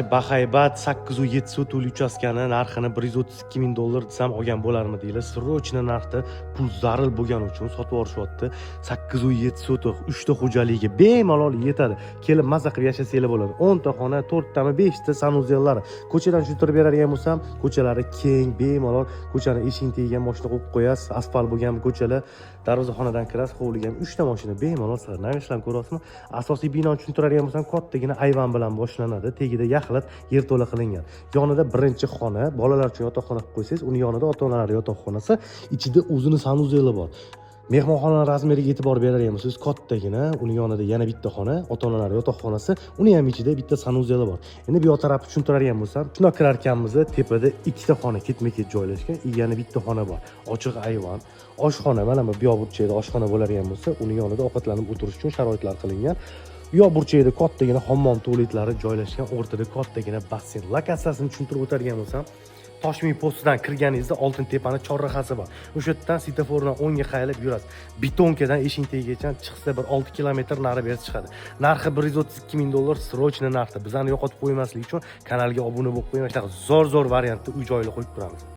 Bahaybat 8.7 to'l uchastkani narxini 132 ming dollar desam olgan bo'larmidinglar? Srochni narxda pul zaril bo'lgani uchun sotib olishyapti. 8.7 sotuq 3 ta xo'jaligiga bemalol yetadi. Kelib maza qilib yashasanglar bo'ladi. 10 ta xona, 4 tami, 5 ta sanuzellar. Ko'chadan tushirib beradigan bo'lsam, ko'chalari keng, bemalol ko'chani eshigini tegigan mashina qo'yib qo'yasiz. Asfalt bo'lgan ko'chalar, darvozaxonadan kirasiz, hovliga ham 3 ta mashina bemalol sig'adi. Navishlarni ko'ryapsizmi? Asosiy binoni tushuntiradigan bo'lsam, kattagina ayvon bilan boshlanadi. Tegida yaxlit yerto'la qilingan. Yonida birinchi xona, bolalar uchun yotoqxona qilib qo'ysangiz, uni yonida ota-onalar yotoqxonasi, ichida o'zini sanuzeli bor. Mehmonxona razmeriga e'tibor beradigan bo'lsangiz, kattagina, uni yonida yana bitta xona, ota-onalar yotoqxonasi, uni ham ichida bitta sanuzeli bor. Endi bu yoq tarafni tushuntiradigan bo'lsam, shundoq kirar ekanmiz, tepada ikkita xona ketma-ket joylashgan, yana bitta xona bor. Ochiq ayvon, oshxona, mana bu yoq burchakda oshxona bo'ladigan bo'lsa, uni yonida ovqatlanib o'tirish uchun sharoitlar qilingan. Bu yoq burchagida kattagina hammom tualetlari joylashgan, o'rtada kattagina basseyn. Lokatsiyasini tushuntirib o'tadigan bo'lsam, Toshming postidan kirganingizda Oltin tepani chorrahasi bor. O'sha yerdan svetofordan o'ngga qayilib yurasiz. Betonkadan eshik tagigacha chiqsa bir 6 kilometr nari berib chiqadi. Narxi 132 ming dollar, srochni narxda. Bizani yo'qotib qo'ymaslik uchun kanalga obuna bo'lib qo'ying. Zo'r variantda uy joyli qo'yib turamiz.